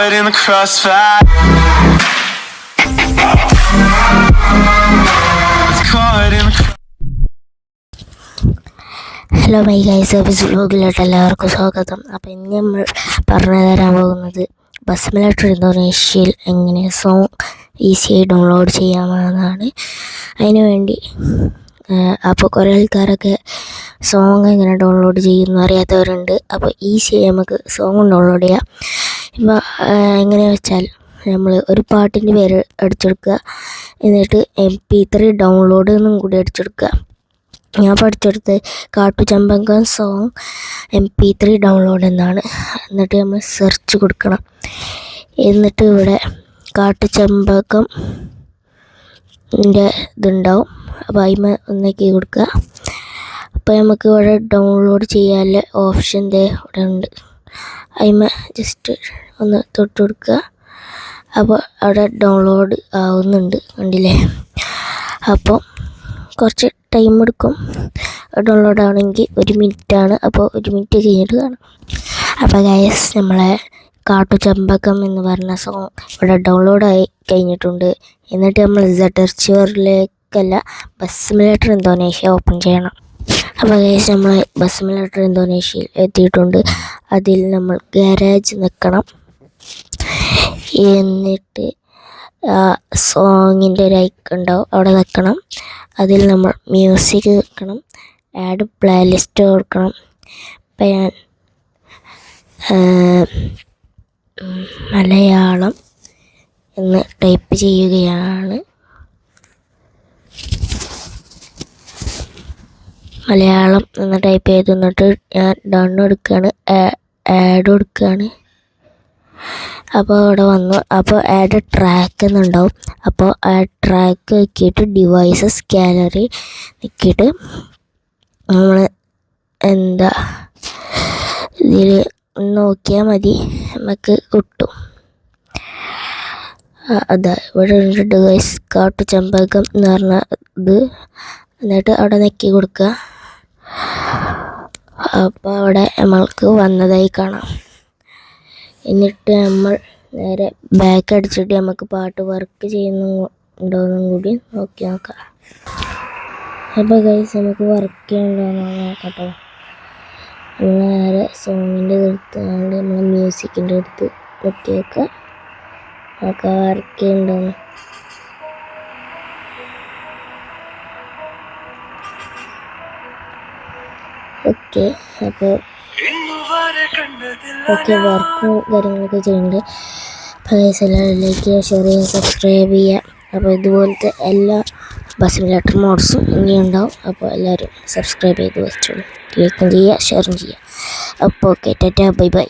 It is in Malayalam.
caught in the crossfire. Caught in the hello my guys, service വ്ലോഗിലോട്ട് എല്ലാവർക്കും സ്വാഗതം. അപ്പോൾ ഇന്ന് നമ്മൾ പറഞ്ഞു തരാൻ പോകുന്നത് ബസ്മലേറ്റർ ഇന്തോനേഷ്യയിൽ എങ്ങനെ സോങ് ഈസിയായി ഡൗൺലോഡ് ചെയ്യാമെന്നാണ്. അതിനു വേണ്ടി അപ്പോൾ കുറേ ആൾക്കാരൊക്കെ സോങ് എങ്ങനെ ഡൗൺലോഡ് ചെയ്യുമെന്ന് അറിയാത്തവരുണ്ട്. അപ്പോൾ ഈസിയായി നമുക്ക് സോങ് ഡൗൺലോഡ് ചെയ്യാം. ഇപ്പോൾ എങ്ങനെയാണെന്ന് വെച്ചാൽ നമ്മൾ ഒരു പാട്ടിൻ്റെ പേര് അടിച്ചെടുക്കുക, എന്നിട്ട് MP3 ഡൗൺലോഡ് എന്നും കൂടി അടിച്ചെടുക്കുക. ഞാൻ പഠിച്ചെടുത്ത് കാട്ടുചെമ്പകം സോങ് MP3 ഡൗൺലോഡ് എന്നാണ്. എന്നിട്ട് നമ്മൾ സെർച്ച് കൊടുക്കണം. എന്നിട്ട് ഇവിടെ കാട്ടുചെമ്പകം ഇതുണ്ടാവും. അപ്പോൾ അതിമ ഒന്നേക്ക് കൊടുക്കുക. അപ്പോൾ നമുക്ക് ഇവിടെ ഡൗൺലോഡ് ചെയ്യാനുള്ള ഓപ്ഷൻ ഇവിടെ ഉണ്ട്. അതിമ ജസ്റ്റ് ഒന്ന് തൊട്ട് കൊടുക്കുക. അപ്പോൾ അവിടെ ഡൗൺലോഡ് ആവുന്നുണ്ട്, കണ്ടില്ലേ? അപ്പോൾ കുറച്ച് ടൈം എടുക്കും ഡൗൺലോഡ് ആവണമെങ്കിൽ. 1 മിനിറ്റാണ്. അപ്പോൾ 1 മിനിറ്റ് കഴിഞ്ഞിട്ട് കാണാം. അപ്പോൾ ഗൈസ്, നമ്മളെ കാട്ടുചെമ്പകം എന്ന് പറഞ്ഞ സോങ് ഇവിടെ ഡൗൺലോഡായി കഴിഞ്ഞിട്ടുണ്ട്. എന്നിട്ട് നമ്മൾ സെർച്ചറിലേക്കല്ല, ബസ്മലേറ്റർ ഇന്തോനേഷ്യ ഓപ്പൺ ചെയ്യണം. അപ്പോൾ ഗൈസ്, നമ്മൾ ബസ്മലേറ്റർ ഇന്തോനേഷ്യയിൽ എത്തിയിട്ടുണ്ട്. അതിൽ നമ്മൾ ഗാരേജ് നിൽക്കണം. എന്നിട്ട് സോങ്ങിൻ്റെ ഒരു ഐക്കൺ ഉണ്ടാവും, അവിടെ നിൽക്കണം. അതിൽ നമ്മൾ മ്യൂസിക് വെക്കണം, ആഡ് പ്ലേലിസ്റ്റ് കൊടുക്കണം. ഇപ്പം ഞാൻ മലയാളം എന്ന് ടൈപ്പ് ചെയ്യുകയാണ്. മലയാളം എന്ന് ടൈപ്പ് ചെയ്ത് എന്നിട്ട് ഞാൻ ഡൺ കൊടുക്കുകയാണ്, ആഡ് കൊടുക്കുകയാണ്. അപ്പോൾ അവിടെ വന്നു. അപ്പോൾ ആഡ് ട്രാക്ക് എന്നുണ്ടാവും. അപ്പോൾ ആ ട്രാക്ക് നോക്കിയിട്ട് ഡിവൈസസ് ഗാലറി നോക്കിയിട്ട് നമ്മൾ ഇതിൽ നോക്കിയാൽ മതി, നമുക്ക് കിട്ടും. അതാ ഇവിടെ ഉണ്ട് ഗൈസ്, കാട്ടുചെമ്പകം എന്ന് പറഞ്ഞ ഇത്. എന്നിട്ട് അവിടെ നെക്കി കൊടുക്കുക. അപ്പോൾ അവിടെ നമ്മൾക്ക് വന്നതായി കാണാം. എന്നിട്ട് നമ്മൾ നേരെ ബാക്ക് അടിച്ചിട്ട് നമുക്ക് പാട്ട് വർക്ക് ചെയ്യുന്നുണ്ടോയെന്നും കൂടി നോക്കാം. അപ്പോൾ ഗൈസ്, നമുക്ക് വർക്ക് ചെയ്യണ്ടോയെന്ന് നോക്കട്ടോ. നമ്മൾ നേരെ സോങ്ങിൻ്റെ എടുത്തുകൊണ്ട് നമ്മൾ മ്യൂസിക്കിൻ്റെ അടുത്ത് വെട്ടി വെക്കുക. നമുക്ക് വർക്ക് ചെയ്യണ്ടോന്ന്. ഓക്കെ, അപ്പോൾ വർക്കും കാര്യങ്ങളൊക്കെ ചെയ്യുന്നുണ്ട്. അപ്പോൾ ഗൈസ്, എല്ലാവരും ലൈക്ക് ചെയ്യുക, ഷെയർ ചെയ്യുക, സബ്സ്ക്രൈബ് ചെയ്യുക. അപ്പോൾ ഇതുപോലത്തെ എല്ലാ ബസ്മലേറ്റർ മോഡ്സും ഇനി ഉണ്ടാവും. അപ്പോൾ എല്ലാവരും സബ്സ്ക്രൈബ് ചെയ്ത് വെച്ചോളൂ, ലൈക്കും ചെയ്യുക, ഷെയറും ചെയ്യുക. അപ്പോൾ ഓക്കെ, ടാറ്റാ, ബൈ ബൈ.